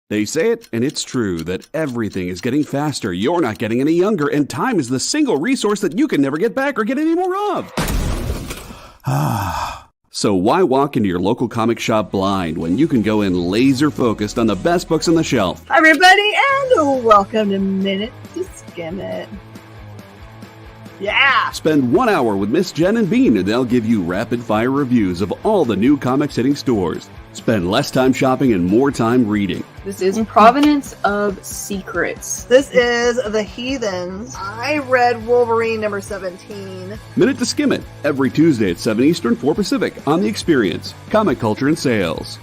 They say it, and it's true, that everything is getting faster. You're not getting any younger, and time is the single resource that you can never get back or get any more of. So why walk into your local comic shop blind when you can go in laser focused on the best books on the shelf? Hi everybody, and welcome to Minute to Skim It. Yeah! Spend 1 hour with Miss Jen and Bean, and they'll give you rapid-fire reviews of all the new comics hitting stores. Spend less time shopping and more time reading. This is Provenance of Secrets. This is The Heathens. I read Wolverine number 17. Minute to Skim It, every Tuesday at 7 Eastern, 4 Pacific, on The Experience, Comic Culture and Sales.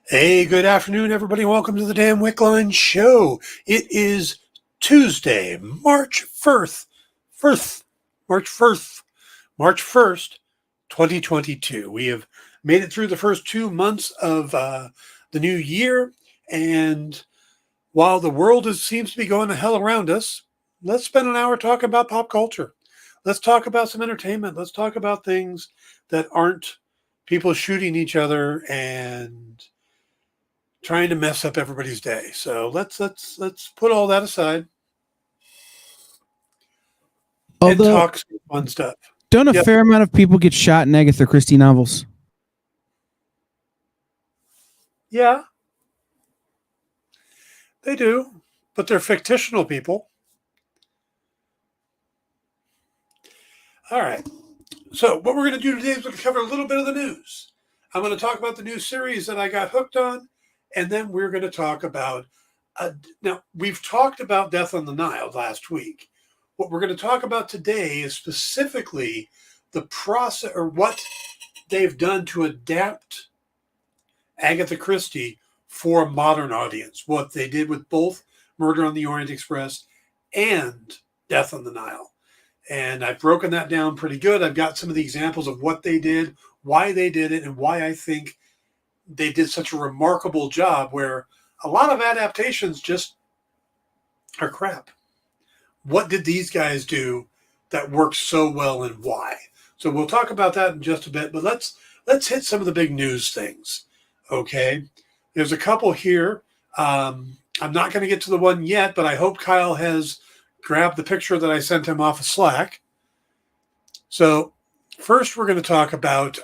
Hey, good afternoon, everybody. Welcome to the damn Wickline Show. It is Tuesday, March 1st, 2022. We have made it through the first 2 months of the new year, and while the world seems to be going to hell around us, let's spend an hour talking about pop culture. Let's talk about some entertainment. Let's talk about things that aren't people shooting each other and trying to mess up everybody's day. So let's put all that aside and talk some fun stuff. Don't a fair amount of people get shot in Agatha Christie novels? Yeah, they do, but they're fictional people. All right. So what we're going to do today is we're going to cover a little bit of the news. I'm going to talk about the new series that I got hooked on. And then we're going to talk about, now we've talked about Death on the Nile last week. What we're going to talk about today is specifically the process or what they've done to adapt Agatha Christie for a modern audience. What they did with both Murder on the Orient Express and Death on the Nile. And I've broken that down pretty good. I've got some of the examples of what they did, why they did it, and why I think they did such a remarkable job, where a lot of adaptations just are crap. What did these guys do that worked so well, and why? So we'll talk about that in just a bit, but let's hit some of the big news things. Okay. There's a couple here. I'm not going to get to the one yet, but I hope Kyle has grabbed the picture that I sent him off of Slack. So first we're going to talk about,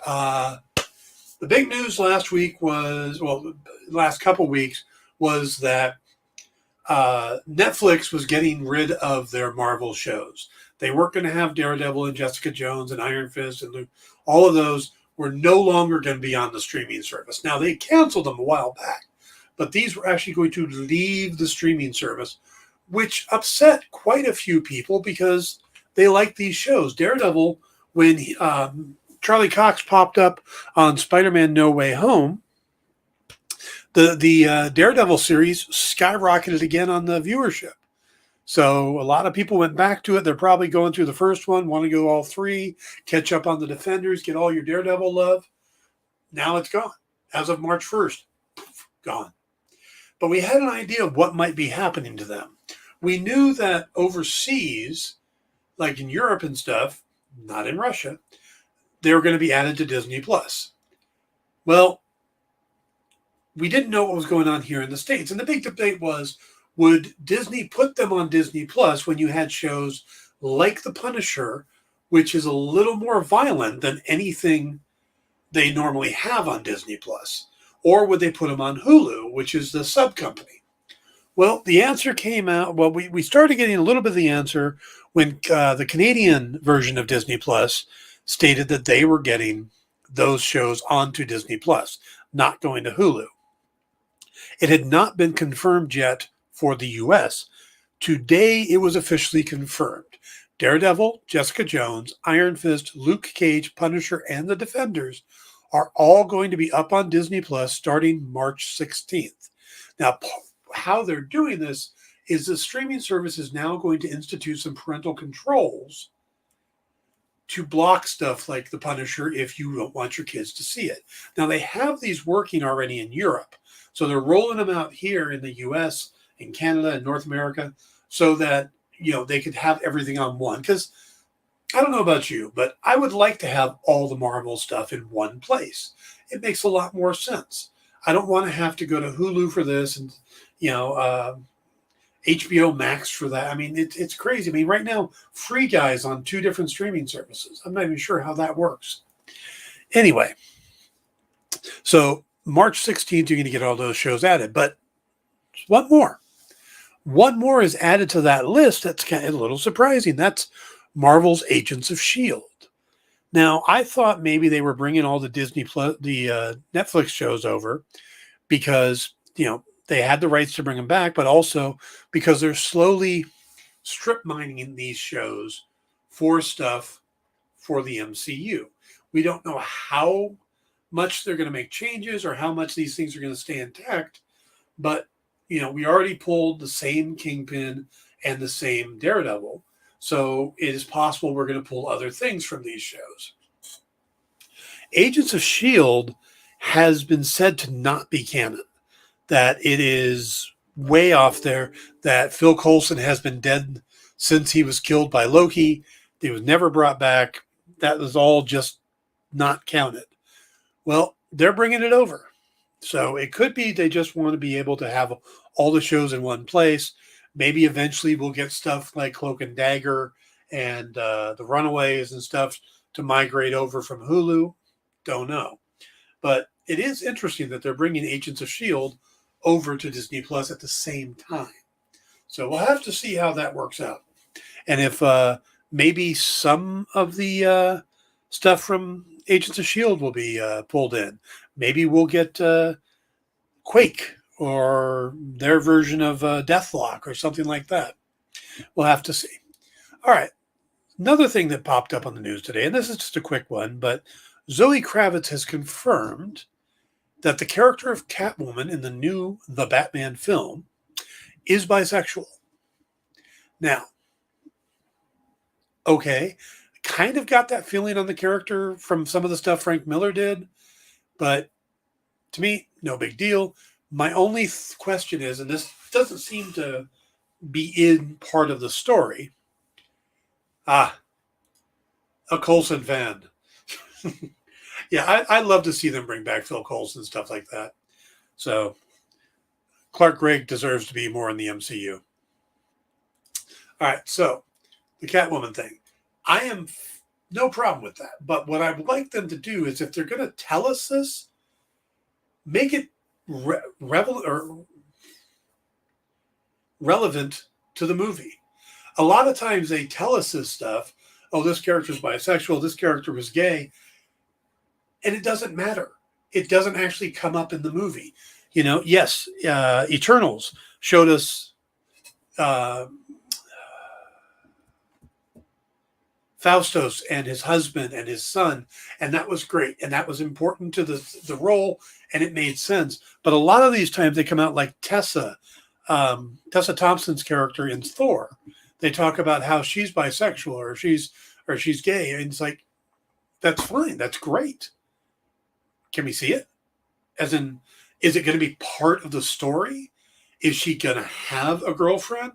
the big news last week was, last couple weeks, was that Netflix was getting rid of their Marvel shows. They weren't going to have Daredevil and Jessica Jones and Iron Fist and Luke. All of those were no longer going to be on the streaming service. Now, they canceled them a while back, but these were actually going to leave the streaming service, which upset quite a few people because they like these shows. Daredevil, when Charlie Cox popped up on Spider-Man No Way Home, the Daredevil series skyrocketed again on the viewership. So a lot of people went back to it. They're probably going through the first one, want to go all three, catch up on the Defenders, get all your Daredevil love. Now it's gone. As of March 1st, gone. But we had an idea of what might be happening to them. We knew that overseas, like in Europe and stuff, not in Russia, they were going to be added to Disney+. Well, we didn't know what was going on here in the States. And the big debate was, would Disney put them on Disney+ when you had shows like The Punisher, which is a little more violent than anything they normally have on Disney+? Or would they put them on Hulu, which is the sub-company? Well, the answer came out. Well, we started getting a little bit of the answer when the Canadian version of Disney Plus stated that they were getting those shows onto Disney Plus, not going to Hulu. It had not been confirmed yet for the US. Today, it was officially confirmed. Daredevil, Jessica Jones, Iron Fist, Luke Cage, Punisher, and The Defenders are all going to be up on Disney Plus starting March 16th. Now, how they're doing this is the streaming service is now going to institute some parental controls to block stuff like The Punisher if you don't want your kids to see it. Now, they have these working already in Europe. So they're rolling them out here in the US, in Canada, and North America so that, they could have everything on one. Because I don't know about you, but I would like to have all the Marvel stuff in one place. It makes a lot more sense. I don't want to have to go to Hulu for this and, HBO Max for that. I mean, it's crazy. I mean, right now, Free Guy's on 2 different streaming services. I'm not even sure how that works. Anyway, so March 16th, you're going to get all those shows added. But one more. One more is added to that list that's kind of a little surprising. That's Marvel's Agents of S.H.I.E.L.D. Now, I thought maybe they were bringing all the Netflix shows over because, they had the rights to bring them back, but also because they're slowly strip mining these shows for stuff for the MCU. We don't know how much they're going to make changes or how much these things are going to stay intact, but we already pulled the same Kingpin and the same Daredevil, so it is possible we're going to pull other things from these shows. Agents of S.H.I.E.L.D. has been said to not be canon, that it is way off there, that Phil Coulson has been dead since he was killed by Loki. He was never brought back. That was all just not counted. Well, they're bringing it over. So it could be they just want to be able to have all the shows in one place. Maybe eventually we'll get stuff like Cloak and Dagger and the Runaways and stuff to migrate over from Hulu. Don't know. But it is interesting that they're bringing Agents of S.H.I.E.L.D. over to Disney Plus at the same time. So we'll have to see how that works out. And if maybe some of the stuff from Agents of S.H.I.E.L.D. will be pulled in. Maybe we'll get Quake or their version of Deathlock or something like that. We'll have to see. All right. Another thing that popped up on the news today, and this is just a quick one, but Zoe Kravitz has confirmed that the character of Catwoman in the new The Batman film is bisexual. Now, okay, kind of got that feeling on the character from some of the stuff Frank Miller did, but to me, no big deal. My only question is, and this doesn't seem to be in part of the story. A Coulson fan. Yeah, I love to see them bring back Phil Coulson and stuff like that. So Clark Gregg deserves to be more in the MCU. All right, so the Catwoman thing. I am no problem with that. But what I would like them to do is if they're going to tell us this, make it relevant to the movie. A lot of times they tell us this stuff. Oh, this character is bisexual. This character was gay. And it doesn't matter. It doesn't actually come up in the movie. Yes, Eternals showed us Faustos and his husband and his son, and that was great. And that was important to the role, and it made sense. But a lot of these times they come out like Tessa Thompson's character in Thor. They talk about how she's bisexual or she's gay. And it's like, that's fine. That's great. Can we see it? As in, is it going to be part of the story? Is she going to have a girlfriend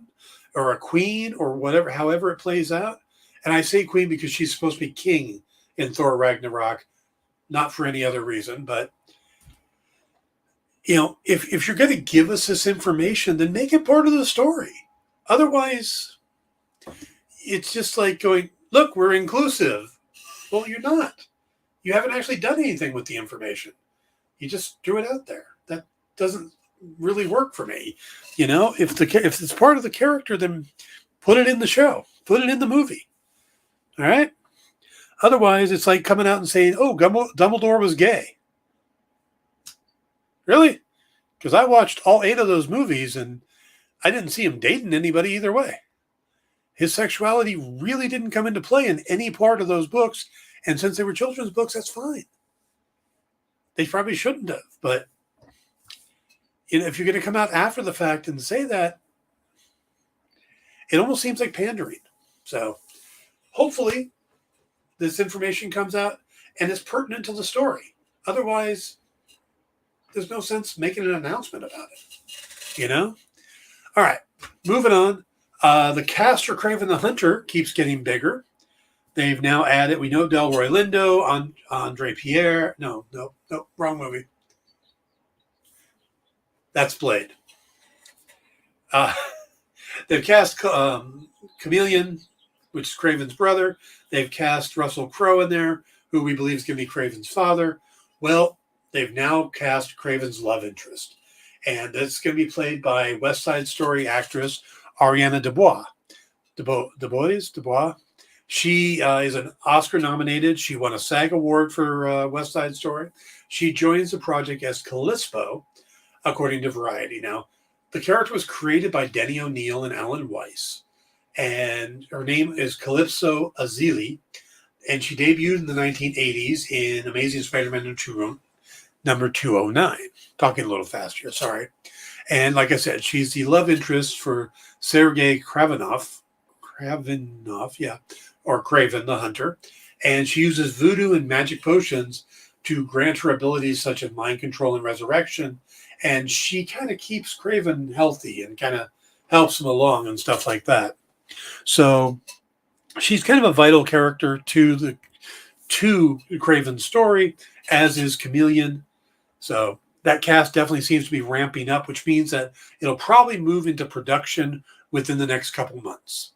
or a queen or whatever, however it plays out? And I say queen because she's supposed to be king in Thor Ragnarok, not for any other reason. But, if you're going to give us this information, then make it part of the story. Otherwise, it's just like going, look, we're inclusive. Well, you're not. You haven't actually done anything with the information. You just threw it out there. That doesn't really work for me. If it's part of the character, then put it in the show. Put it in the movie. All right? Otherwise, it's like coming out and saying, oh, Dumbledore was gay. Really? Because I watched all 8 of those movies and I didn't see him dating anybody either way. His sexuality really didn't come into play in any part of those books. And since they were children's books, that's fine. They probably shouldn't have. But if you're going to come out after the fact and say that, it almost seems like pandering. So hopefully this information comes out and is pertinent to the story. Otherwise, there's no sense making an announcement about it. All right, moving on. The cast for Kraven the Hunter keeps getting bigger. They've now added, we know Delroy Lindo, Andre Pierre. No, wrong movie. That's Blade. They've cast Chameleon, which is Kraven's brother. They've cast Russell Crowe in there, who we believe is going to be Kraven's father. Well, they've now cast Kraven's love interest. And it's going to be played by West Side Story actress Ariana DeBois. DeBois? She is an Oscar nominated. She won a SAG award for West Side Story. She joins the project as Callisto, according to Variety. Now, the character was created by Denny O'Neil and Alan Weiss. And her name is Calypso Azili. And she debuted in the 1980s in Amazing Spider-Man number 209. Talking a little fast here, sorry. And like I said, she's the love interest for Sergei Kravinoff, or Kraven the Hunter. And she uses voodoo and magic potions to grant her abilities such as mind control and resurrection. And she kind of keeps Kraven healthy and kind of helps him along and stuff like that. So she's kind of a vital character to Kraven's story, as is Chameleon. So that cast definitely seems to be ramping up, which means that it'll probably move into production within the next couple months.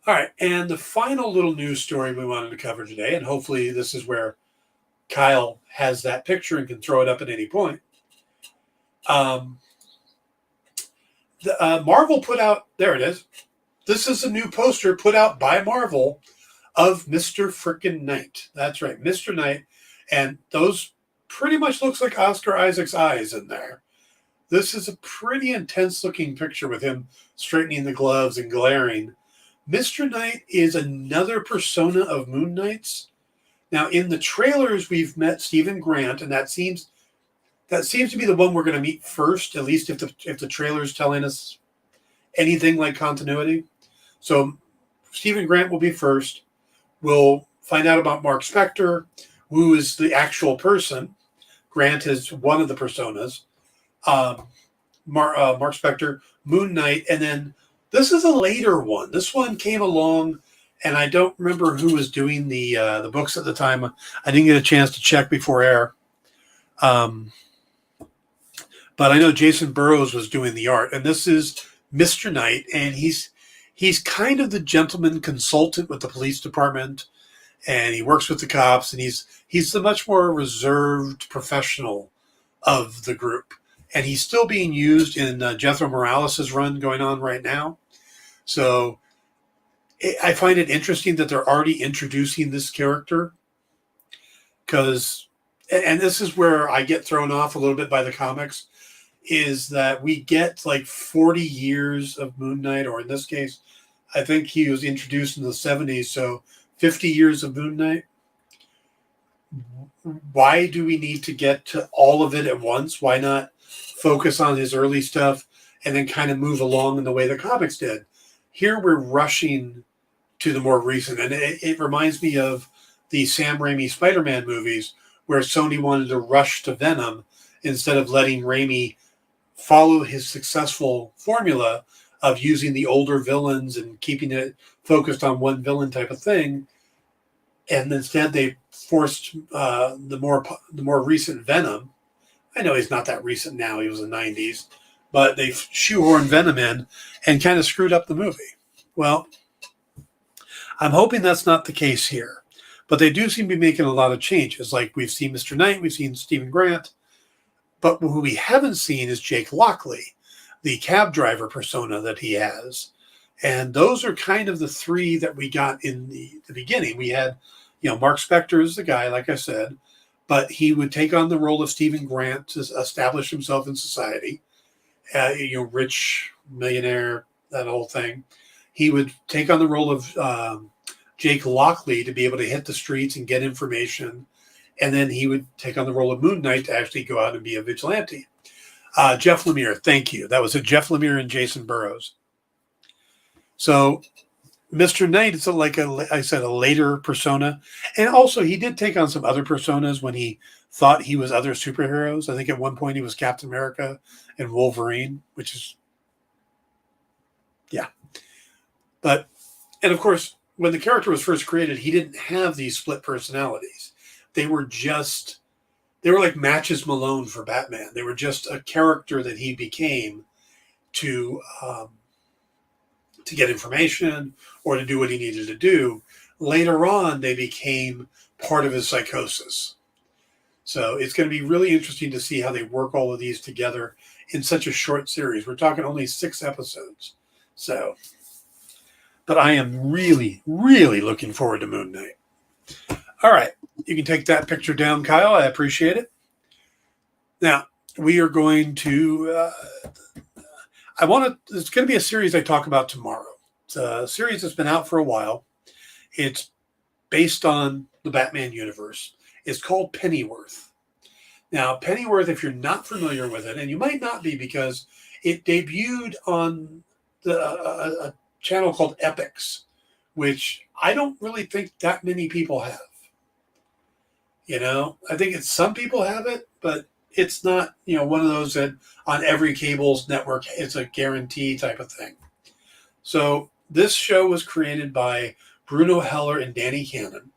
All right, and the final little news story we wanted to cover today, and hopefully this is where Kyle has that picture and can throw it up at any point. Marvel put out, there it is. This is a new poster put out by Marvel of Mr. Frickin' Knight. That's right, Mr. Knight. And those pretty much looks like Oscar Isaac's eyes in there. This is a pretty intense looking picture with him straightening the gloves and glaring. Mr. Knight is another persona of Moon Knight's. Now, in the trailers, we've met Stephen Grant, and that seems to be the one we're going to meet first, at least if the trailer's telling us anything like continuity. So Stephen Grant will be first. We'll find out about Mark Spector, who is the actual person. Grant is one of the personas. Mark Spector, Moon Knight, and then this is a later one. This one came along, and I don't remember who was doing the books at the time. I didn't get a chance to check before air. But I know Jason Burrows was doing the art, and this is Mr. Knight, and he's kind of the gentleman consultant with the police department, and he works with the cops, and he's the much more reserved professional of the group. And he's still being used in Jethro Morales' run going on right now. So I find it interesting that they're already introducing this character, because, and this is where I get thrown off a little bit by the comics, is that we get like 40 years of Moon Knight, or in this case, I think he was introduced in the 70s, so 50 years of Moon Knight. Why do we need to get to all of it at once? Why not focus on his early stuff and then kind of move along in the way the comics did? Here we're rushing to the more recent, and it reminds me of the Sam Raimi Spider-Man movies, where Sony wanted to rush to Venom instead of letting Raimi follow his successful formula of using the older villains and keeping it focused on one villain type of thing. And instead they forced the more recent Venom. I know he's not that recent now. He was in the 90s. But they shoehorned Venom in and kind of screwed up the movie. Well, I'm hoping that's not the case here. But they do seem to be making a lot of changes. Like we've seen Mr. Knight, we've seen Stephen Grant. But who we haven't seen is Jake Lockley, the cab driver persona that he has. And those are kind of the three that we got in the beginning. We had Mark Spector is the guy, like I said, but he would take on the role of Stephen Grant to establish himself in society. Rich millionaire, that whole thing. He would take on the role of Jake Lockley to be able to hit the streets and get information. And then he would take on the role of Moon Knight to actually go out and be a vigilante. Jeff Lemire, thank you. That was a Jeff Lemire and Jason Burrows. So Mr. Knight is like I said, a later persona. And also he did take on some other personas when he thought he was other superheroes. I think at one point he was Captain America and Wolverine, which is, yeah. And of course, when the character was first created, he didn't have these split personalities. They were like Matches Malone for Batman. They were just a character that he became to get information or to do what he needed to do. Later on, they became part of his psychosis. So it's going to be really interesting to see how they work all of these together in such a short series. We're talking only 6 episodes. But I am really, really looking forward to Moon Knight. All right. You can take that picture down, Kyle. I appreciate it. Now, we are going to... it's going to be a series I talk about tomorrow. It's a series that's been out for a while. It's based on the Batman universe. It's called Pennyworth. Now, Pennyworth, if you're not familiar with it, and you might not be because it debuted on a channel called Epix, which I don't really think that many people have. I think some people have it, but it's not, one of those that on every cable's network, it's a guarantee type of thing. So this show was created by Bruno Heller and Danny Cannon,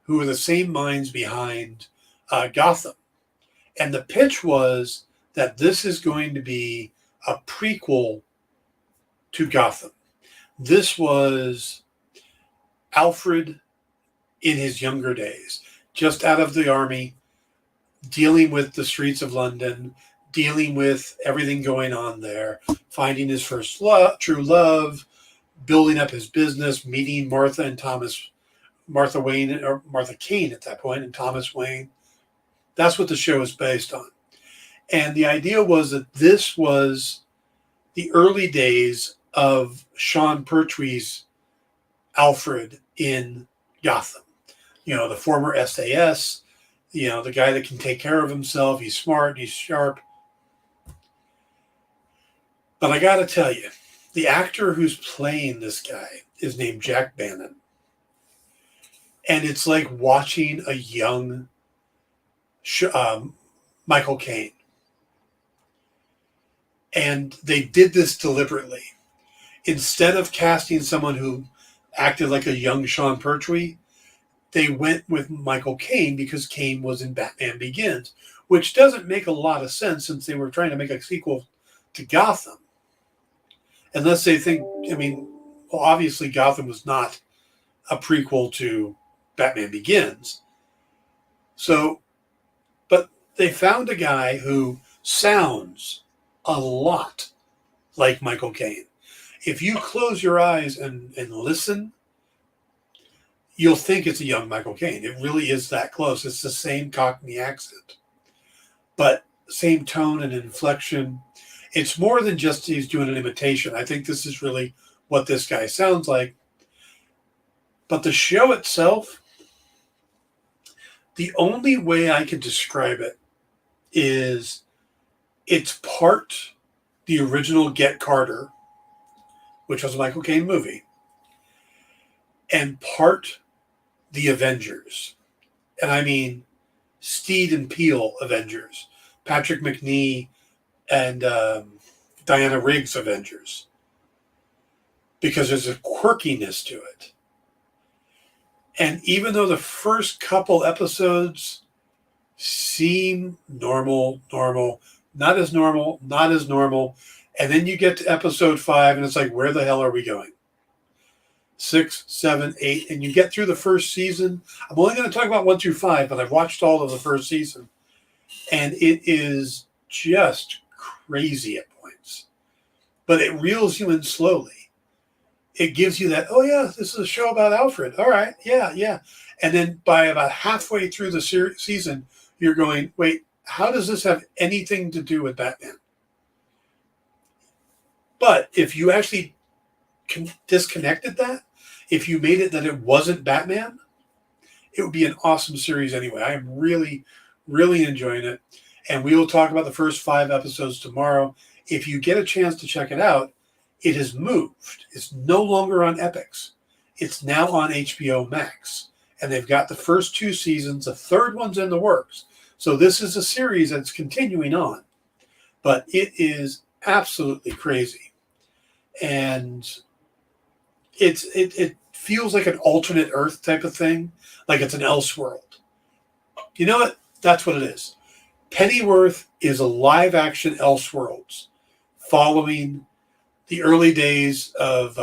who are the same minds behind Gotham. And the pitch was that this is going to be a prequel to Gotham. This was Alfred in his younger days, just out of the army, dealing with the streets of London, dealing with everything going on there, finding his first true love, building up his business, meeting Martha Wayne, or Martha Kane at that point, and Thomas Wayne. That's what the show is based on. And the idea was that this was the early days of Sean Pertwee's Alfred in Gotham. The former SAS, the guy that can take care of himself. He's smart, he's sharp. But I got to tell you, the actor who's playing this guy is named Jack Bannon. And it's like watching a young Michael Caine. And they did this deliberately. Instead of casting someone who acted like a young Sean Pertwee, they went with Michael Caine because Caine was in Batman Begins, which doesn't make a lot of sense since they were trying to make a sequel to Gotham. Unless they think, obviously Gotham was not a prequel to Batman Begins. So, but they found a guy who sounds a lot like Michael Caine. If you close your eyes and listen, you'll think it's a young Michael Caine. It really is that close. It's the same Cockney accent, but same tone and inflection. It's more than just he's doing an imitation. I think this is really what this guy sounds like. But the show itself, the only way I can describe it is it's part the original Get Carter, which was a Michael Caine movie, and part the Avengers. And I mean Steed and Peele Avengers, Patrick McNee and Diana Riggs Avengers, because there's a quirkiness to it. And even though the first couple episodes seem normal, not as normal, and then you get to episode 5 and it's like, where the hell are we going? 6, 7, 8, and you get through the first season. I'm only going to talk about 1 through 5, but I've watched all of the first season, and it is just crazy at points. But it reels you in slowly. it gives you that, oh yeah, this is a show about Alfred. All right, yeah. And then by about halfway through the season, you're going, wait, how does this have anything to do with Batman? But if you actually disconnected that, if you made it that it wasn't Batman, it would be an awesome series anyway. I am really, really enjoying it. And we will talk about the first 5 episodes tomorrow. If you get a chance to check it out, it has moved. It's no longer on Epix. It's now on HBO Max. And they've got the first 2 seasons. The 3rd one's in the works. So this is a series that's continuing on. But it is absolutely crazy. And it feels like an alternate Earth type of thing. Like it's an Elseworld. You know what? That's what it is. Pennyworth is a live-action Elseworlds following the early days of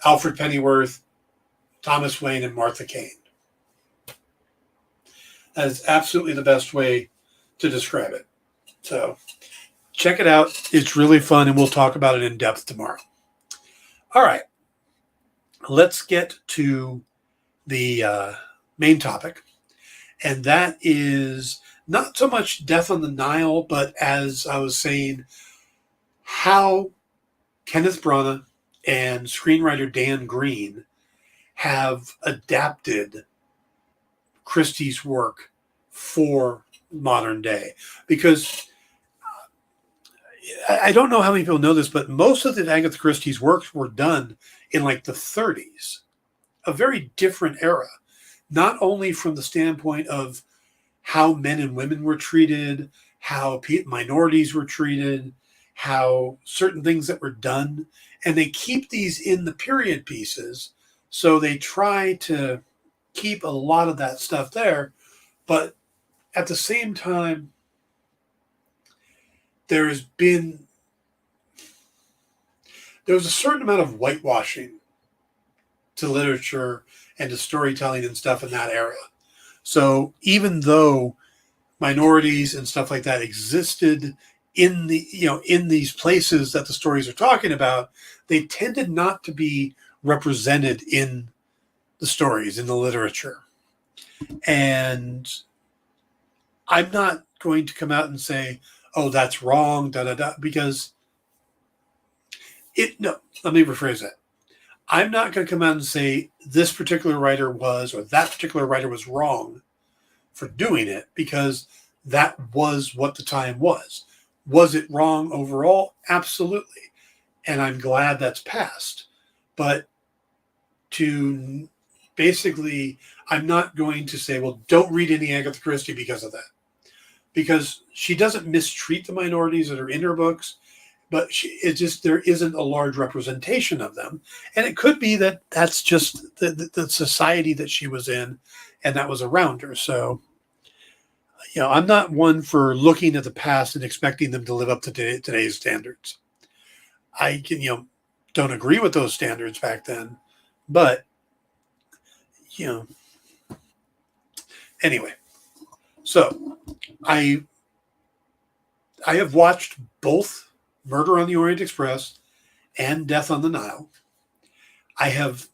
Alfred Pennyworth, Thomas Wayne, and Martha Kane. That is absolutely the best way to describe it. So check it out. It's really fun, and we'll talk about it in depth tomorrow. All right. Let's get to the main topic, and that is not so much Death on the Nile, but as I was saying, how Kenneth Branagh and screenwriter Dan Green have adapted Christie's work for modern day. Because I don't know how many people know this, but most of the Agatha Christie's works were done in like the 30s, a very different era, not only from the standpoint of how men and women were treated, how minorities were treated, how certain things that were done. And they keep these in the period pieces. So they try to keep a lot of that stuff there. But at the same time, there was a certain amount of whitewashing to literature and to storytelling and stuff in that era. So even though minorities and stuff like that existed in these places that the stories are talking about, they tended not to be represented in the stories, in the literature. And I'm not going to come out and say, oh, that's wrong, because let me rephrase that. I'm not going to come out and say this particular writer was, or that particular writer was wrong for doing it, because that was what the time was. Was it wrong overall? Absolutely. And I'm glad that's passed. But to basically, I'm not going to say, well, don't read any Agatha Christie because of that. Because she doesn't mistreat the minorities that are in her books, but there isn't a large representation of them. And it could be that that's just the society that she was in and that was around her. So, I'm not one for looking at the past and expecting them to live up to today's standards. I can, don't agree with those standards back then, but, anyway. So I have watched both Murder on the Orient Express and Death on the Nile. I have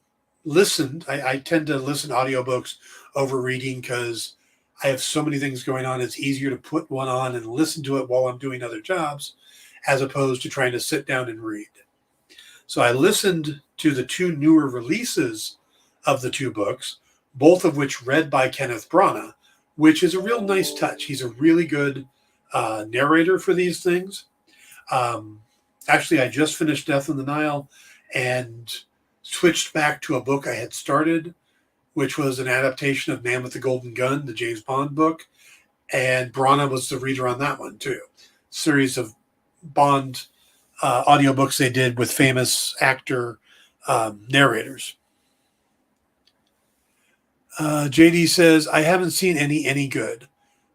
listened. I tend to listen to audiobooks over reading because I have so many things going on. It's easier to put one on and listen to it while I'm doing other jobs as opposed to trying to sit down and read. So I listened to the 2 newer releases of the 2 books, both of which read by Kenneth Branagh, which is a real nice touch. He's a really good narrator for these things. Actually, I just finished Death on the Nile and switched back to a book I had started, which was an adaptation of Man with the Golden Gun, the James Bond book. And Branagh was the reader on that one, too. Series of Bond audiobooks they did with famous actor narrators. JD says, I haven't seen any good.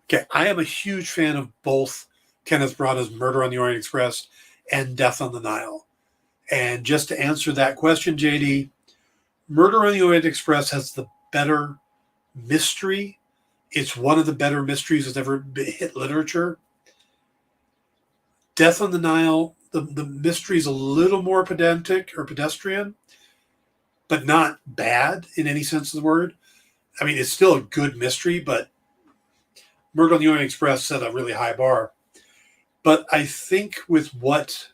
Okay, I am a huge fan of both Kenneth Branagh's Murder on the Orient Express and Death on the Nile. And just to answer that question, JD, Murder on the Orient Express has the better mystery. It's one of the better mysteries that's ever hit literature. Death on the Nile, the mystery is a little more pedantic or pedestrian, but not bad in any sense of the word. I mean, it's still a good mystery, but Murder on the Orient Express set a really high bar. But I think with what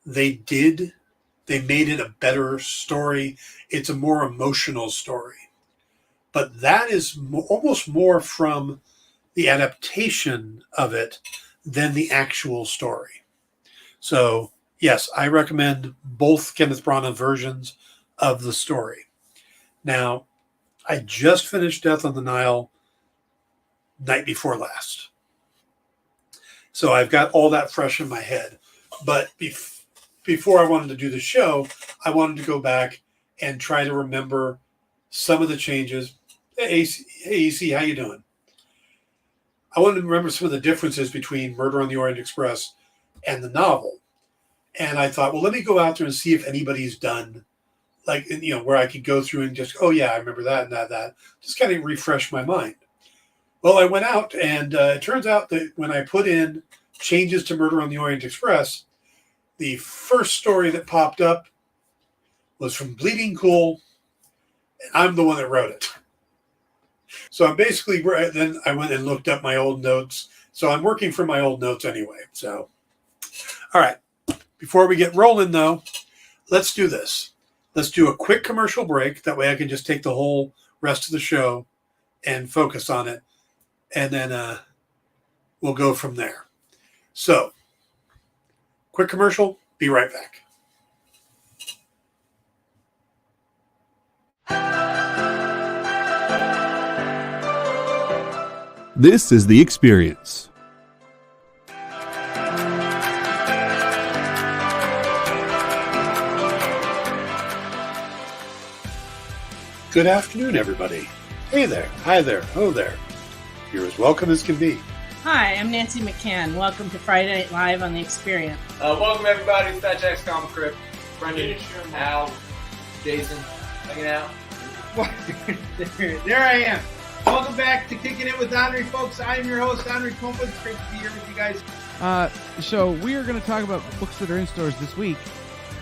they did, they made it a better story. It's a more emotional story. But that is almost more from the adaptation of it than the actual story. So, yes, I recommend both Kenneth Branagh versions of the story. Now, I just finished Death on the Nile night before last. So I've got all that fresh in my head. But before I wanted to do the show, I wanted to go back and try to remember some of the changes. Hey, EC, how you doing? I wanted to remember some of the differences between Murder on the Orient Express and the novel. And I thought, well, let me go out there and see if anybody's done, like, you know, where I could go through and just, oh, yeah, I remember that and that. Just kind of refresh my mind. Well, I went out, and it turns out that when I put in changes to Murder on the Orient Express, the first story that popped up was from Bleeding Cool, and I'm the one that wrote it. So I'm basically, then I went and looked up my old notes. So I'm working from my old notes anyway. So, all right. Before we get rolling, though, let's do this. Let's do a quick commercial break. That way I can just take the whole rest of the show and focus on it. And then we'll go from there. So, quick commercial. Be right back. This is The Experience. Good afternoon, everybody. Hey there. Hi there. Hello there. You're as welcome as can be. Hi, I'm Nancy McCann. Welcome to Friday Night Live on The Experience. Welcome, everybody. It's Fat Jack's Comic Crypt. Brendan, Al, Jason, hanging out. There I am. Welcome back to Kicking It with Henry, folks. I'm your host, Henry Copeland. It's great to be here with you guys. So we are going to talk about books that are in stores this week.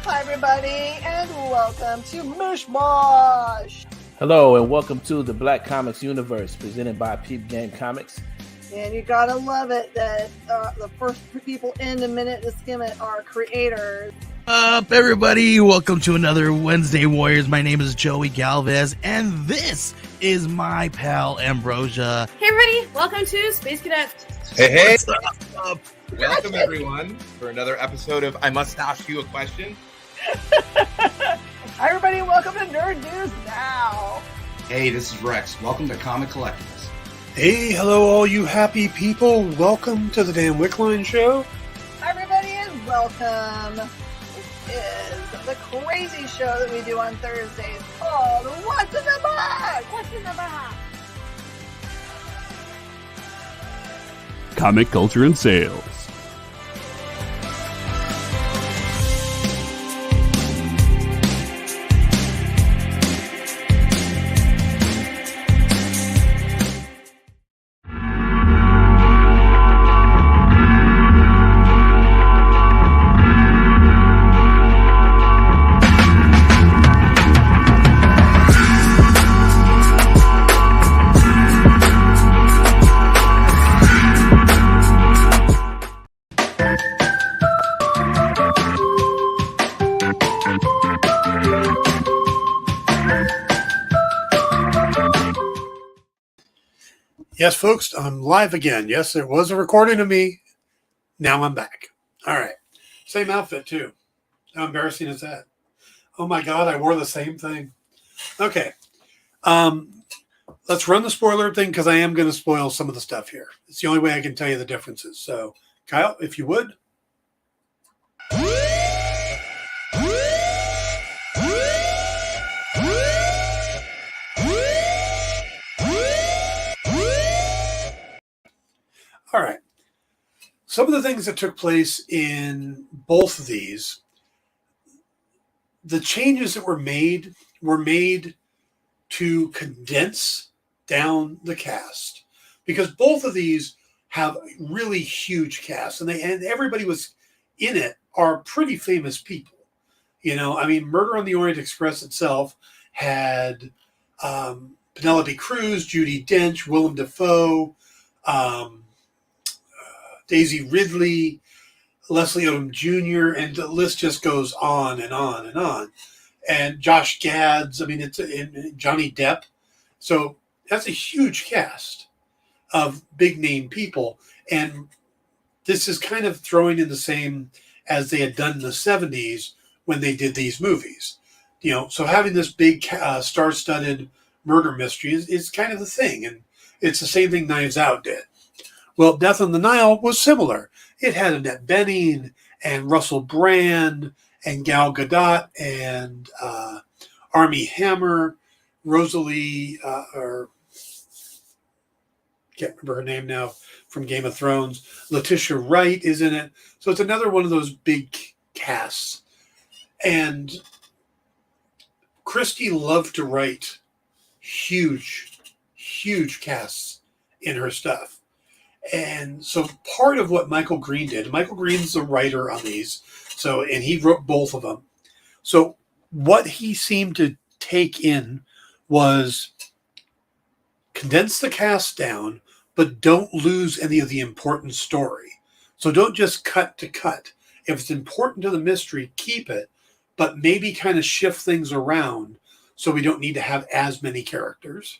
Hi, everybody, and welcome to Mush Mosh. Hello, and welcome to the Black Comics Universe, presented by Peep Game Comics. And you gotta love it that the first people in the minute to skim it are creators. Up, everybody! Welcome to another Wednesday Warriors. My name is Joey Galvez, and this is my pal Ambrosia. Hey, everybody! Welcome to Space Cadet. Hey! What's up? Welcome, everyone, for another episode of I Must Ask You a Question. Hi, everybody, welcome to Nerd News Now. Hey, this is Rex. Welcome to Comic Collectibles. Hey, hello, all you happy people. Welcome to the damn Wickline show. Hi, everybody, and welcome. This is the crazy show that we do on Thursdays called What's in the Box? What's in the Box? Comic culture and sales. Yes, folks, I'm live again. Yes, there was a recording of me. Now I'm back. All right. Same outfit, too. How embarrassing is that? Oh, my God, I wore the same thing. Okay. Let's run the spoiler thing because I am going to spoil some of the stuff here. It's the only way I can tell you the differences. So, Kyle, if you would. All right. Some of the things that took place in both of these, the changes that were made to condense down the cast, because both of these have really huge casts, and everybody was in it are pretty famous people. I mean, Murder on the Orient Express itself had Penelope Cruz, Judi Dench, Willem Dafoe, Daisy Ridley, Leslie Odom Jr., and the list just goes on and on and on. And Josh Gad's, I mean, it's Johnny Depp. So that's a huge cast of big name people. And this is kind of throwing in the same as they had done in the 70s when they did these movies. So having this big star-studded murder mystery is kind of the thing. And it's the same thing Knives Out did. Well, Death on the Nile was similar. It had Annette Bening and Russell Brand and Gal Gadot and Armie Hammer, Rosalie, or can't remember her name now, from Game of Thrones. Letitia Wright is in it. So it's another one of those big casts. And Christie loved to write huge, huge casts in her stuff. And so part of what Michael Green did, Michael Green's the writer on these, and he wrote both of them. So what he seemed to take in was condense the cast down, but don't lose any of the important story. So don't just cut to cut. If it's important to the mystery, keep it, but maybe kind of shift things around so we don't need to have as many characters.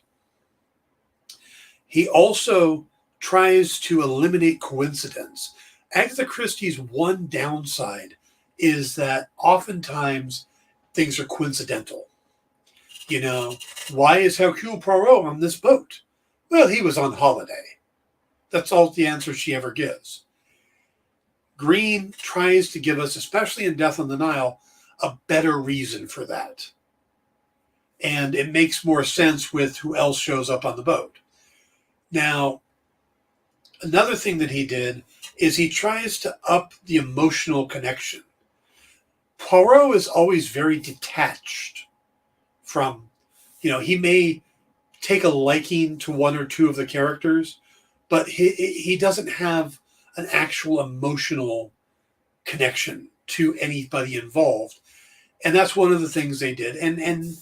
He also tries to eliminate coincidence. Agatha Christie's one downside is that oftentimes things are coincidental. Why is Hercule Poirot on this boat? Well, he was on holiday. That's all the answer she ever gives. Green tries to give us, especially in Death on the Nile, a better reason for that. And it makes more sense with who else shows up on the boat. Now, another thing that he did is he tries to up the emotional connection. Poirot is always very detached from, he may take a liking to one or two of the characters, but he doesn't have an actual emotional connection to anybody involved. And that's one of the things they did. And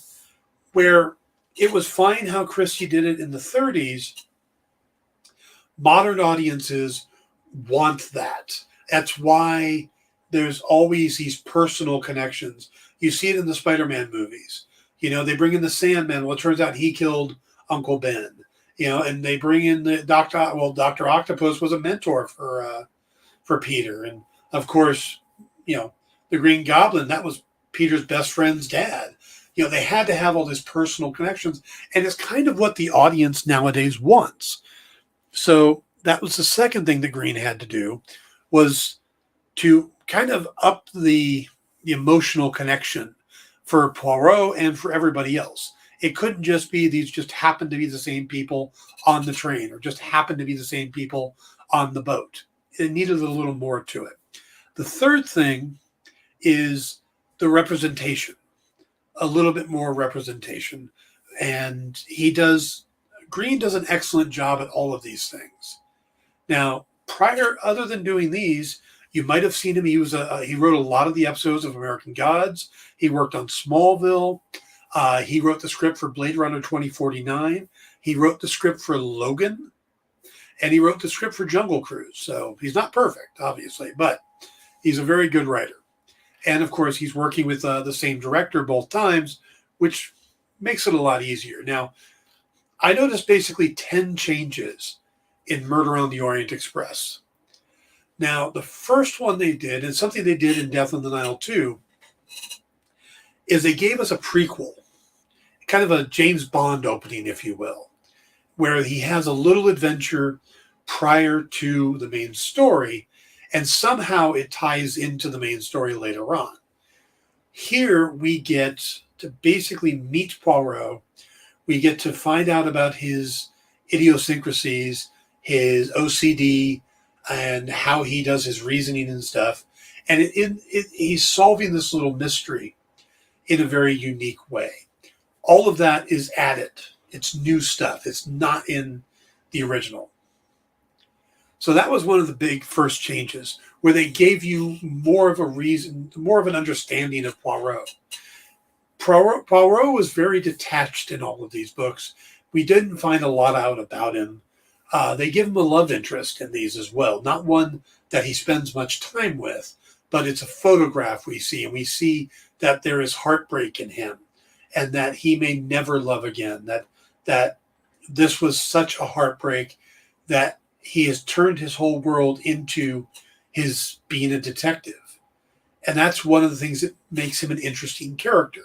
where it was fine how Christie did it in the 30s, modern audiences want that. That's why there's always these personal connections. You see it in the Spider-Man movies. They bring in the Sandman. Well, it turns out he killed Uncle Ben. And they bring in the Dr. Octopus was a mentor for Peter. And of course, the Green Goblin, that was Peter's best friend's dad. They had to have all these personal connections. And it's kind of what the audience nowadays wants. So that was the second thing that Green had to do, was to kind of up the emotional connection for Poirot and for everybody else. It couldn't just be these just happen to be the same people on the train or just happen to be the same people on the boat. It needed a little more to it. The third thing is the representation, a little bit more representation. And Green does an excellent job at all of these things. Now, other than doing these, you might have seen him. He wrote a lot of the episodes of American Gods. He worked on Smallville. He wrote the script for Blade Runner 2049. He wrote the script for Logan. And he wrote the script for Jungle Cruise. So he's not perfect, obviously, but he's a very good writer. And of course, he's working with the same director both times, which makes it a lot easier. Now, I noticed basically 10 changes in Murder on the Orient Express. Now, the first one they did, and something they did in Death on the Nile too, is they gave us a prequel, kind of a James Bond opening, if you will, where he has a little adventure prior to the main story, and somehow it ties into the main story later on. Here we get to basically meet Poirot. We get to find out about his idiosyncrasies, his OCD, and how he does his reasoning and stuff. And he's solving this little mystery in a very unique way. All of that is added. It's new stuff. It's not in the original. So that was one of the big first changes, where they gave you more of a reason, more of an understanding of Poirot. Poirot was very detached in all of these books. We didn't find a lot out about him. They give him a love interest in these as well. Not one that he spends much time with, but it's a photograph we see, and we see that there is heartbreak in him, and that he may never love again, that this was such a heartbreak that he has turned his whole world into his being a detective. And that's one of the things that makes him an interesting character,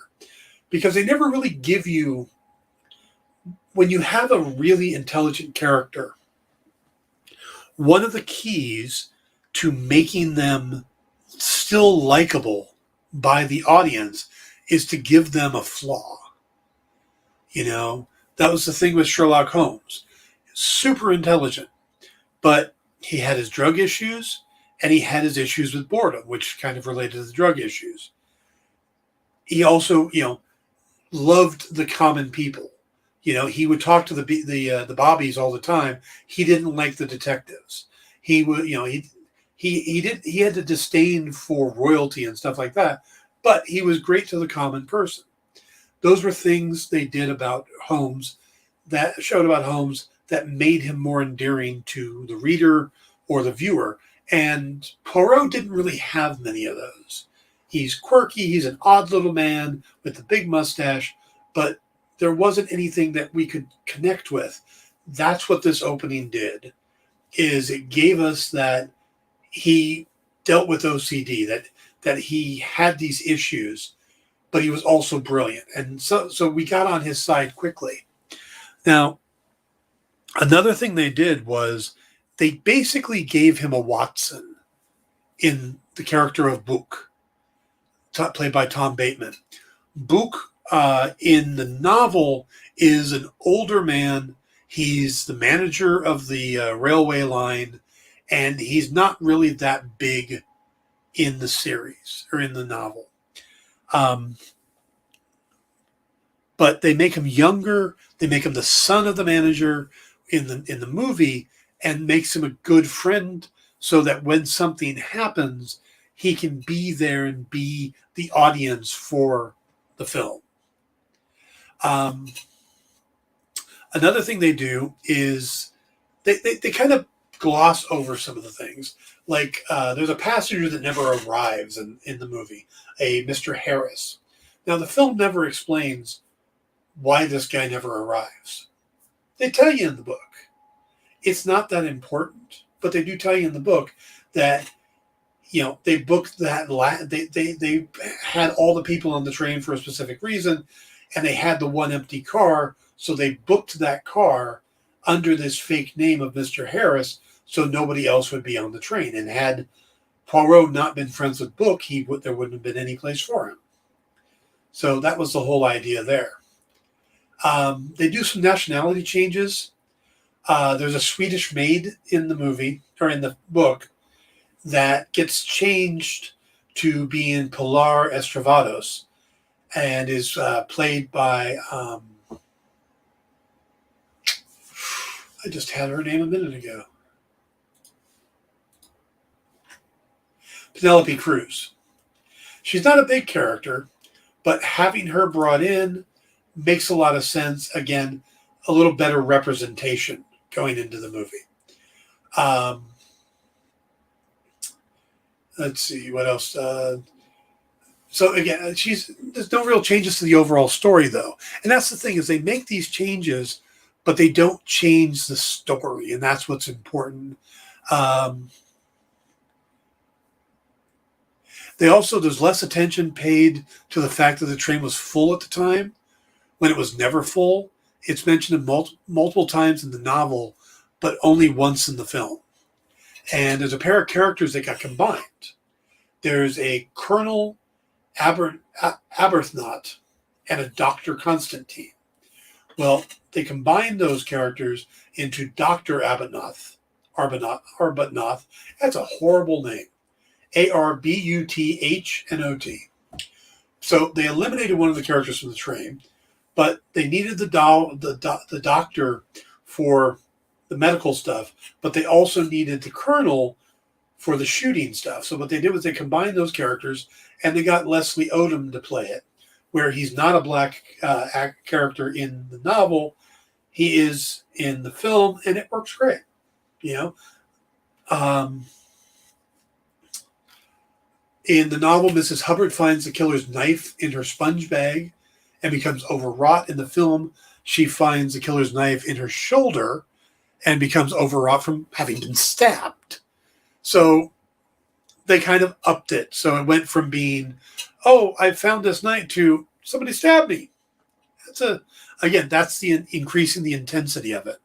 because they never really give you, when you have a really intelligent character, one of the keys to making them still likable by the audience is to give them a flaw. You know, that was the thing with Sherlock Holmes. Super intelligent, but he had his drug issues and he had his issues with boredom, which kind of related to the drug issues. He also, loved the common people. He would talk to the bobbies all the time. He didn't like the detectives. He would, he had a disdain for royalty and stuff like that, but he was great to the common person. Those were things they did about Holmes, that showed about Holmes, that made him more endearing to the reader or the viewer. And Poirot didn't really have many of those. He's quirky. He's an odd little man with a big mustache, but there wasn't anything that we could connect with. That's what this opening did, is it gave us that he dealt with OCD, that he had these issues, but he was also brilliant. And so we got on his side quickly. Now, another thing they did was they basically gave him a Watson in the character of Book, played by Tom Bateman. Book, in the novel, is an older man. He's the manager of the railway line, and he's not really that big in the series or in the novel. But they make him younger. They make him the son of the manager in the movie, and makes him a good friend, so that when something happens, he can be there and be the audience for the film. Another thing they do is they kind of gloss over some of the things. Like there's a passenger that never arrives in the movie, a Mr. Harris. Now, the film never explains why this guy never arrives. They tell you in the book. It's not that important, but they do tell you in the book that, they booked that, they had all the people on the train for a specific reason, and they had the one empty car, so they booked that car under this fake name of Mr. Harris, so nobody else would be on the train. And had Poirot not been friends with Book, there wouldn't have been any place for him. So that was the whole idea there. They do some nationality changes. There's a Swedish maid in the movie, or in the book, that gets changed to being Pilar Estravados, and is played by, I just had her name a minute ago, Penelope Cruz. She's not a big character, but having her brought in makes a lot of sense. Again, a little better representation going into the movie. Let's see, what else? So again, there's no real changes to the overall story, though. And that's the thing, is they make these changes, but they don't change the story, and that's what's important. There's less attention paid to the fact that the train was full at the time, when it was never full. It's mentioned multiple times in the novel, but only once in the film. And there's a pair of characters that got combined. There's a Colonel Arbuthnot and a Dr. Constantine. Well, they combined those characters into Dr. Arbuthnot. That's a horrible name. Arbuthnot. So they eliminated one of the characters from the train, but they needed the doctor for the medical stuff, but they also needed the Colonel for the shooting stuff. So what they did was they combined those characters, and they got Leslie Odom to play it, where he's not a black character in the novel. He is in the film, and it works great. In the novel, Mrs. Hubbard finds the killer's knife in her sponge bag and becomes overwrought. In the film, she finds the killer's knife in her shoulder and becomes overwrought from having been stabbed. So they kind of upped it. So it went from being, oh, I found this knife, to somebody stabbed me. That's the increasing the intensity of it.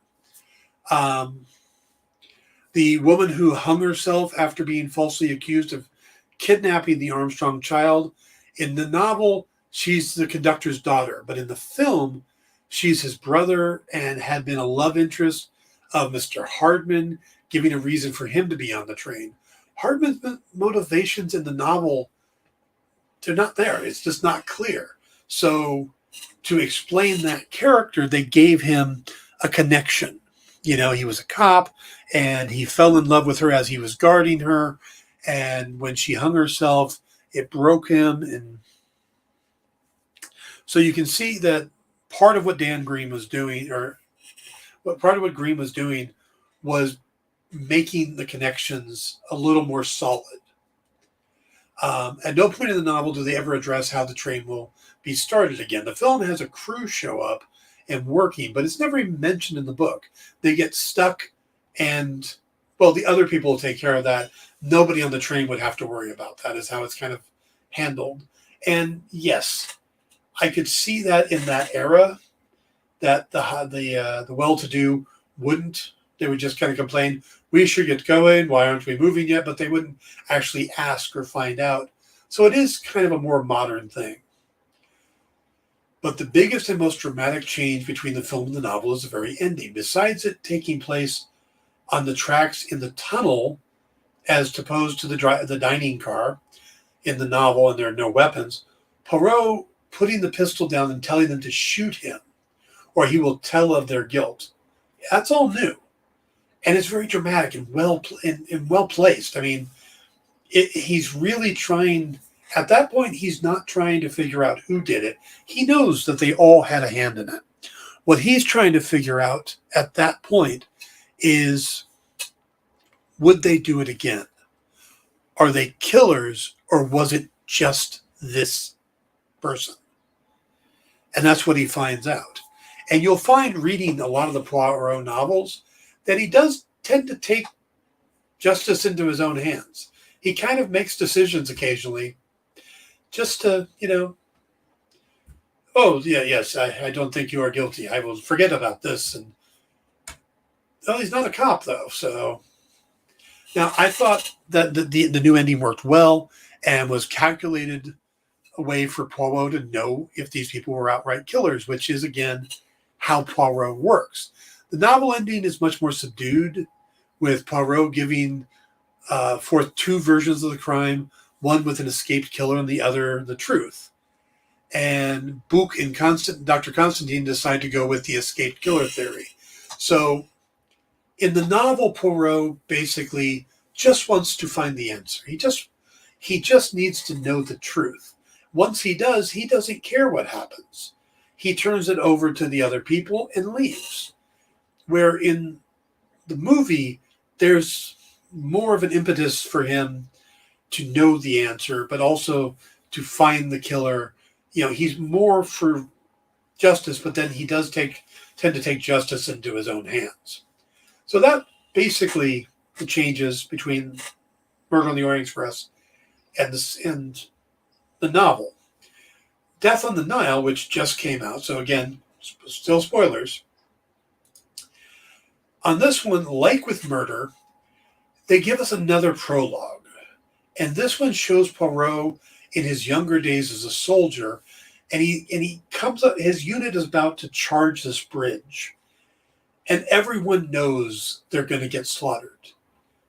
The woman who hung herself after being falsely accused of kidnapping the Armstrong child. In the novel, she's the conductor's daughter, but in the film, she's his brother and had been a love interest of Mr. Hardman, giving a reason for him to be on the train. Hardman's motivations in the novel, they're not there. It's just not clear. So to explain that character, they gave him a connection. He was a cop, and he fell in love with her as he was guarding her. And when she hung herself, it broke him. And so you can see that part of what Dan Green was doing, was making the connections a little more solid. At no point in the novel do they ever address how the train will be started again. The film has a crew show up and working, but it's never even mentioned in the book. They get stuck, and, well, the other people will take care of that. Nobody on the train would have to worry about that, is how it's kind of handled. And yes, I could see that in that era, that the well-to-do wouldn't. They would just kind of complain, we should get going, why aren't we moving yet? But they wouldn't actually ask or find out. So it is kind of a more modern thing. But the biggest and most dramatic change between the film and the novel is the very ending. Besides it taking place on the tracks in the tunnel, as opposed to the dining car in the novel, and there are no weapons, Poirot putting the pistol down and telling them to shoot him, or he will tell of their guilt. That's all new. And it's very dramatic and well placed. I mean, he's really trying, at that point, he's not trying to figure out who did it. He knows that they all had a hand in it. What he's trying to figure out at that point is, would they do it again? Are they killers, or was it just this person? And that's what he finds out. And you'll find, reading a lot of the Poirot novels, that he does tend to take justice into his own hands. He kind of makes decisions occasionally just to, oh, yeah, yes, I don't think you are guilty. I will forget about this. And well, he's not a cop, though. So now I thought that the new ending worked well and was calculated a way for Poirot to know if these people were outright killers, which is, again, how Poirot works. The novel ending is much more subdued, with Poirot giving forth two versions of the crime, one with an escaped killer and the other the truth. And Book and Dr. Constantine decide to go with the escaped killer theory. So in the novel, Poirot basically just wants to find the answer. He just needs to know the truth. Once he does, he doesn't care what happens. He turns it over to the other people and leaves. Where in the movie, there's more of an impetus for him to know the answer, but also to find the killer. He's more for justice, but then he does tend to take justice into his own hands. So that basically the changes between Murder on the Orient Express and the novel. Death on the Nile, which just came out, so again, still spoilers. On this one, like with Murder, they give us another prologue. And this one shows Poirot in his younger days as a soldier. And he comes up, his unit is about to charge this bridge. And everyone knows they're going to get slaughtered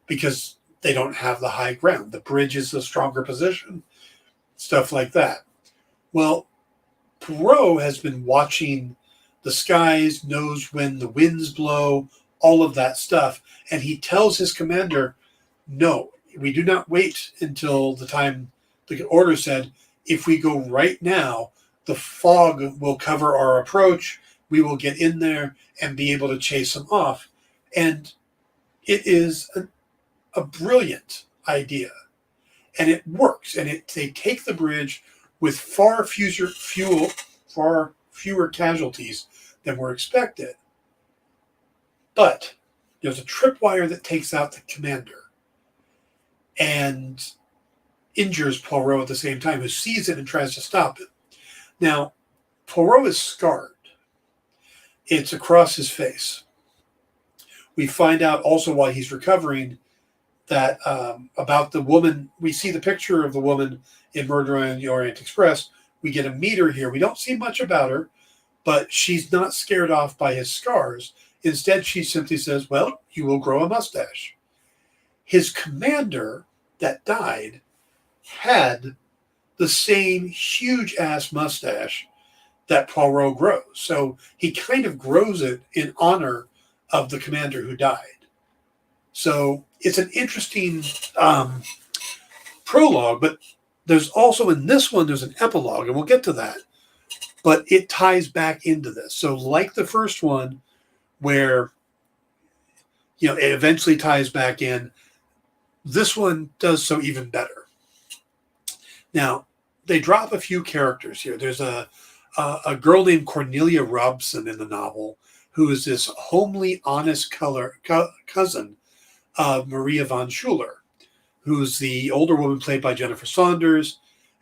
because they don't have the high ground. The bridge is a stronger position, stuff like that. Well, Poirot has been watching the skies, knows when the winds blow, all of that stuff. And he tells his commander, no, we do not wait until the time the order said, if we go right now, the fog will cover our approach. We will get in there and be able to chase them off. And it is a brilliant idea. And it works. And they take the bridge with far fewer casualties than were expected. But there's a tripwire that takes out the commander and injures Poirot at the same time, who sees it and tries to stop it. Now, Poirot is scarred. It's across his face. We find out also while he's recovering that about the woman. We see the picture of the woman in Murder on the Orient Express. We get a meter here. We don't see much about her, but she's not scared off by his scars. Instead, she simply says, well, you will grow a mustache. His commander that died had the same huge-ass mustache that Poirot grows. So he kind of grows it in honor of the commander who died. So it's an interesting prologue, but there's also in this one, there's an epilogue, and we'll get to that. But it ties back into this. So like the first one, where it eventually ties back in, this one does so even better. Now, they drop a few characters here. There's a girl named Cornelia Robson in the novel, who is this homely, honest cousin of Maria von Schuler, who's the older woman played by Jennifer Saunders,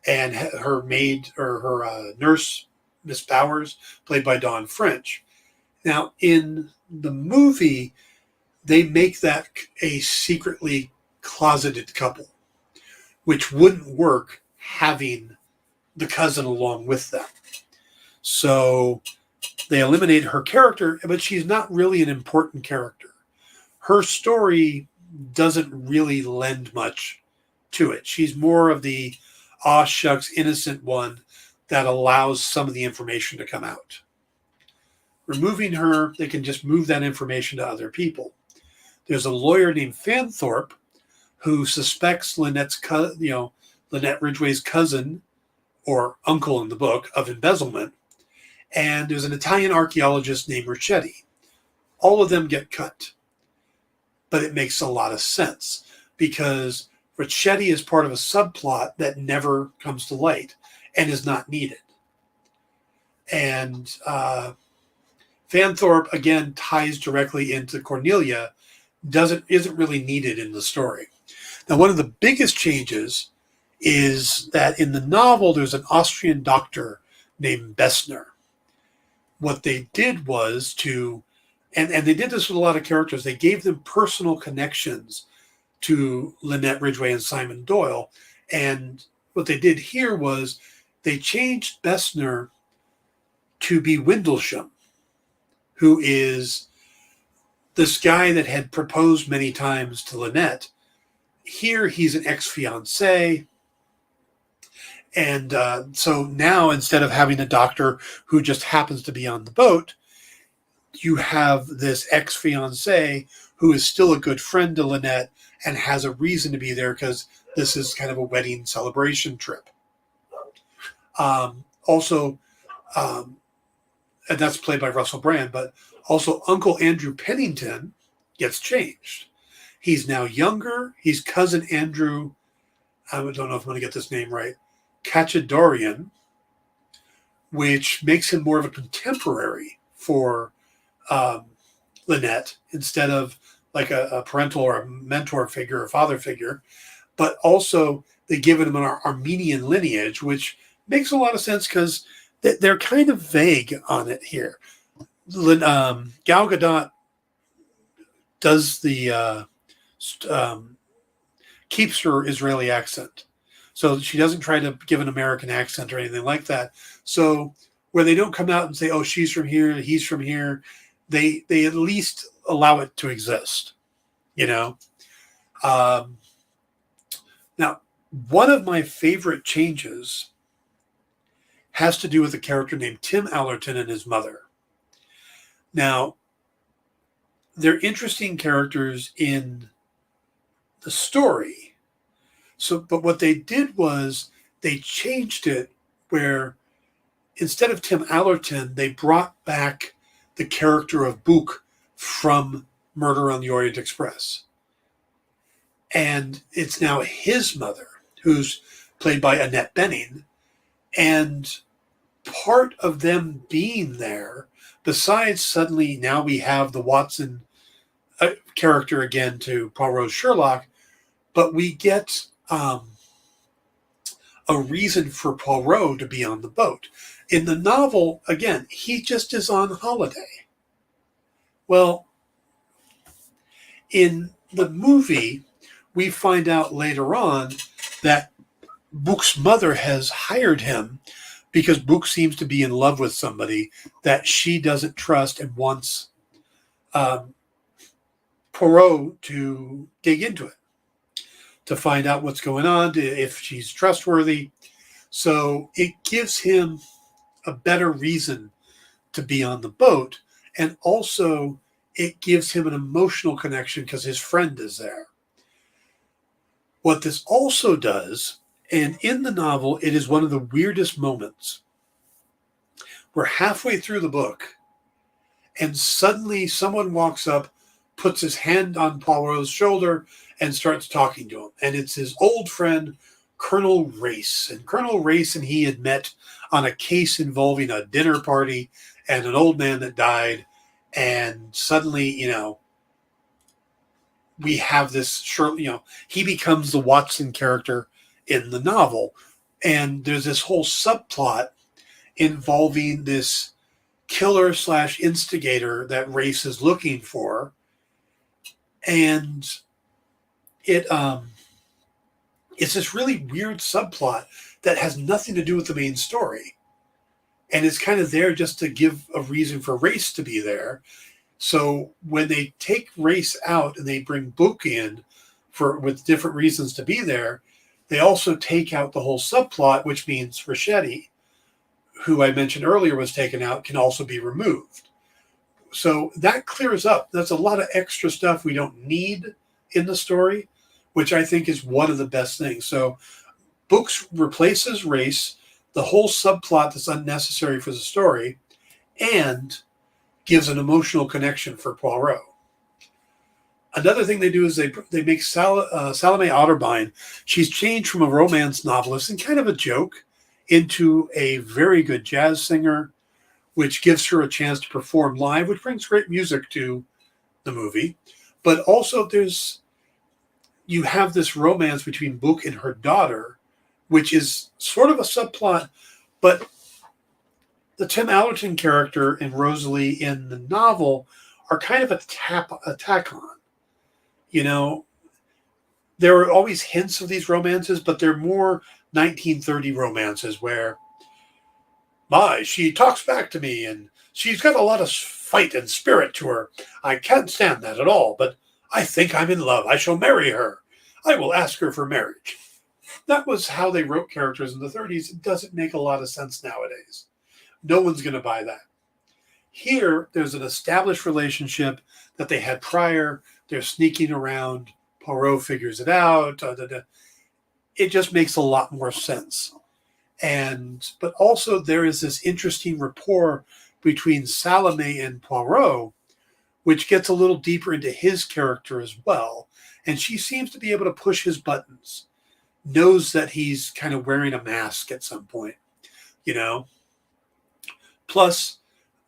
and her maid or her nurse, Miss Bowers, played by Dawn French. Now, in the movie, they make that a secretly closeted couple, which wouldn't work having the cousin along with them. So they eliminate her character, but she's not really an important character. Her story doesn't really lend much to it. She's more of the aw shucks innocent one that allows some of the information to come out. Removing her, they can just move that information to other people. There's a lawyer named Fanthorpe who suspects Lynette Ridgway's cousin, or uncle in the book, of embezzlement. And there's an Italian archaeologist named Ricchetti. All of them get cut. But it makes a lot of sense because Ricchetti is part of a subplot that never comes to light and is not needed. And Fanthorpe, again, ties directly into Cornelia, isn't really needed in the story. Now, one of the biggest changes is that in the novel, there's an Austrian doctor named Bessner. What they did was and they did this with a lot of characters, they gave them personal connections to Lynette Ridgway and Simon Doyle. And what they did here was they changed Bessner to be Windlesham, who is this guy that had proposed many times to Lynette. Here, he's an ex-fiancé. And so now, instead of having a doctor who just happens to be on the boat, you have this ex-fiancé who is still a good friend to Lynette and has a reason to be there because this is kind of a wedding celebration trip. And that's played by Russell Brand, but also Uncle Andrew Pennington gets changed. He's now younger. He's cousin Andrew, I don't know if I'm going to get this name right, Cachadorian, which makes him more of a contemporary for Lynette instead of like a parental or a mentor figure or father figure. But also they give him an Armenian lineage, which makes a lot of sense because they're kind of vague on it here. Gal Gadot does keeps her Israeli accent. So she doesn't try to give an American accent or anything like that. So where they don't come out and say, oh, she's from here, he's from here, they at least allow it to exist, Now, one of my favorite changes has to do with a character named Tim Allerton and his mother. Now, they're interesting characters in the story. So, but what they did was they changed it where instead of Tim Allerton, they brought back the character of Book from Murder on the Orient Express. And it's now his mother, who's played by Annette Bening. And part of them being there, besides suddenly now we have the Watson character again to Poirot's Sherlock, but we get a reason for Poirot to be on the boat. In the novel, again, he just is on holiday. Well, in the movie, we find out later on that Book's mother has hired him because Book seems to be in love with somebody that she doesn't trust and wants Poirot to dig into it, to find out what's going on, if she's trustworthy. So it gives him a better reason to be on the boat. And also it gives him an emotional connection because his friend is there. What this also does, and in the novel, it is one of the weirdest moments. We're halfway through the book, and suddenly someone walks up, puts his hand on Poirot's shoulder, and starts talking to him. And it's his old friend, Colonel Race. And Colonel Race and he had met on a case involving a dinner party and an old man that died. And suddenly, we have this short, he becomes the Watson character in the novel. And there's this whole subplot involving this killer / instigator that Race is looking for. And it's this really weird subplot that has nothing to do with the main story. And it's kind of there just to give a reason for Race to be there. So when they take Race out and they bring Book in with different reasons to be there, they also take out the whole subplot, which means Ricchetti, who I mentioned earlier was taken out, can also be removed. So that clears up. That's a lot of extra stuff we don't need in the story, which I think is one of the best things. So Books replaces Race, the whole subplot that's unnecessary for the story, and gives an emotional connection for Poirot. Another thing they do is they make Salome Otterbein. She's changed from a romance novelist and kind of a joke into a very good jazz singer, which gives her a chance to perform live, which brings great music to the movie. But also you have this romance between Book and her daughter, which is sort of a subplot, but the Tim Allerton character and Rosalie in the novel are kind of a tack on. There are always hints of these romances, but they're more 1930 romances where, she talks back to me and she's got a lot of fight and spirit to her. I can't stand that at all, but I think I'm in love. I shall marry her. I will ask her for marriage. That was how they wrote characters in the 30s. It doesn't make a lot of sense nowadays. No one's going to buy that. Here, there's an established relationship that they had prior. They're sneaking around. Poirot figures it out. It just makes a lot more sense. But also there is this interesting rapport between Salome and Poirot, which gets a little deeper into his character as well. And she seems to be able to push his buttons, knows that he's kind of wearing a mask at some point, Plus,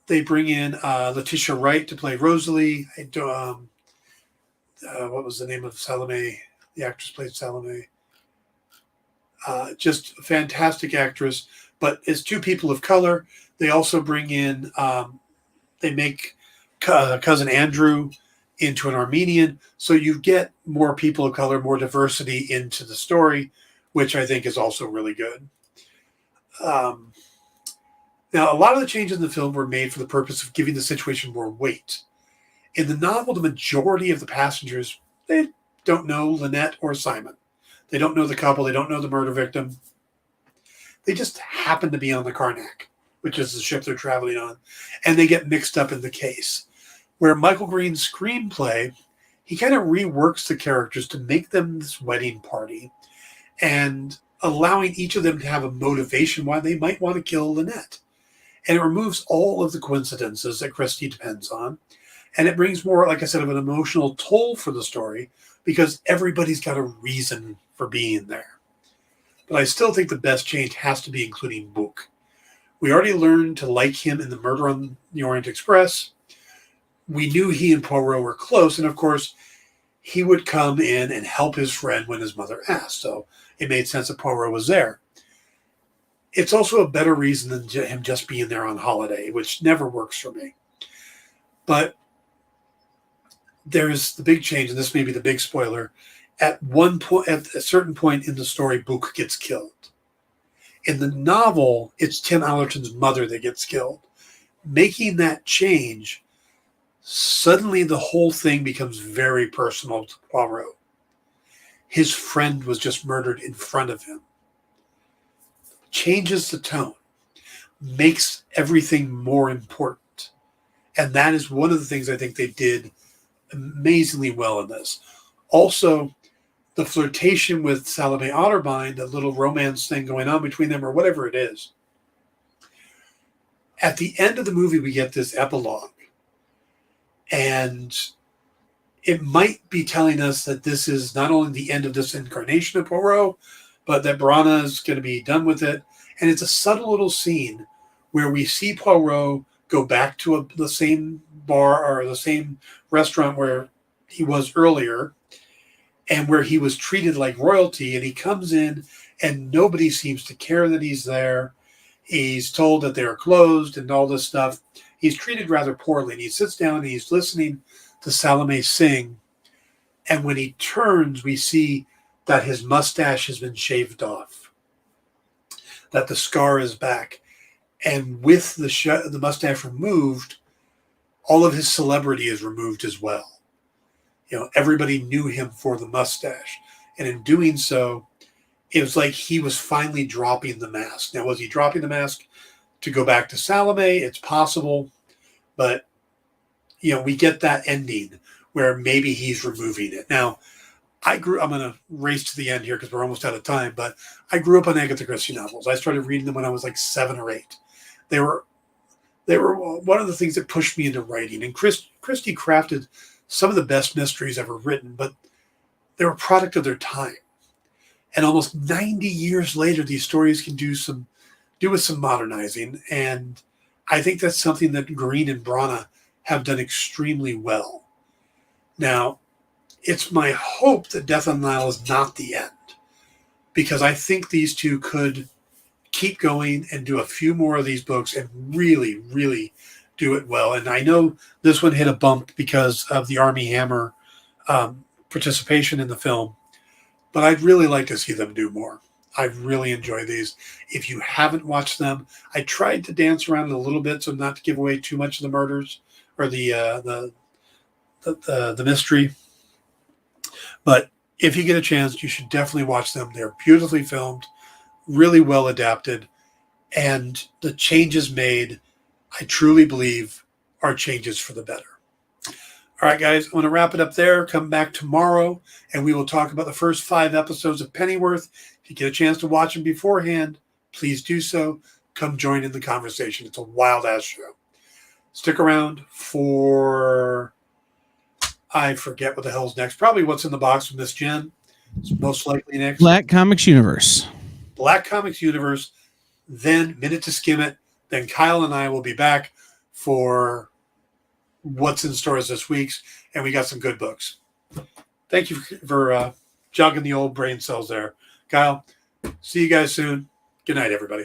they bring in Letitia Wright to play Rosalie. What was the name of Salome? The actress played Salome. Just a fantastic actress, but as two people of color. They also bring in, they make Cousin Andrew into an Armenian. So you get more people of color, more diversity into the story, which I think is also really good. Now, a lot of the changes in the film were made for the purpose of giving the situation more weight. In the novel, the majority of the passengers, they don't know Lynette or Simon. They don't know the couple. They don't know the murder victim. They just happen to be on the Karnak, which is the ship they're traveling on, and they get mixed up in the case. Where Michael Green's screenplay, he kind of reworks the characters to make them this wedding party and allowing each of them to have a motivation why they might want to kill Lynette. And it removes all of the coincidences that Christie depends on. And it brings more, like I said, of an emotional toll for the story because everybody's got a reason for being there. But I still think the best change has to be including Book. We already learned to like him in The Murder on the Orient Express. We knew he and Poirot were close, and of course, he would come in and help his friend when his mother asked. So it made sense that Poirot was there. It's also a better reason than him just being there on holiday, which never works for me. But there's the big change, and this may be the big spoiler. At a certain point in the story, Book gets killed. In the novel, it's Tim Allerton's mother that gets killed. Making that change, suddenly the whole thing becomes very personal to Poirot. His friend was just murdered in front of him. Changes the tone, makes everything more important. And that is one of the things I think they did amazingly well in this. Also, the flirtation with Salome Otterbein, the little romance thing going on between them or whatever it is. At the end of the movie, we get this epilogue. And it might be telling us that this is not only the end of this incarnation of Poirot, but that Branagh is going to be done with it. And it's a subtle little scene where we see Poirot go back to the same bar or the same restaurant where he was earlier and where he was treated like royalty. And he comes in and nobody seems to care that he's there. He's told that they're closed and all this stuff. He's treated rather poorly. And he sits down and he's listening to Salome sing. And when he turns, we see that his mustache has been shaved off, that the scar is back. And with the mustache removed, all of his celebrity is removed as well. You know, everybody knew him for the mustache. And in doing so, it was like he was finally dropping the mask. Now, was he dropping the mask to go back to Salome? It's possible. But, you know, we get that ending where maybe he's removing it. Now, I'm going to race to the end here because we're almost out of time, but I grew up on Agatha Christie novels. I started reading them when I was like 7 or 8. They were one of the things that pushed me into writing. And Christie crafted some of the best mysteries ever written, but they were a product of their time. And almost 90 years later, these stories can do with some modernizing. And I think that's something that Green and Branagh have done extremely well. Now, it's my hope that Death on the Nile is not the end, because I think these two could keep going and do a few more of these books and really, really do it well. And I know this one hit a bump because of the Armie Hammer participation in the film, but I'd really like to see them do more. I really enjoy these. If you haven't watched them, I tried to dance around it a little bit so not to give away too much of the murders or the mystery. But if you get a chance, you should definitely watch them. They're beautifully filmed, really well adapted, and the changes made, I truly believe, are changes for the better. All right, guys, I'm going to wrap it up there. Come back tomorrow, and we will talk about the first 5 episodes of Pennyworth. If you get a chance to watch them beforehand, please do so. Come join in the conversation. It's a wild-ass show. Stick around for... I forget what the hell's next. Probably What's in the Box with Miss Jen. It's most likely next. Black Comics Universe. Black Comics Universe. Then Minute to Skim It. Then Kyle and I will be back for What's in Stores this week. And we got some good books. Thank you for jogging the old brain cells there. Kyle, see you guys soon. Good night, everybody.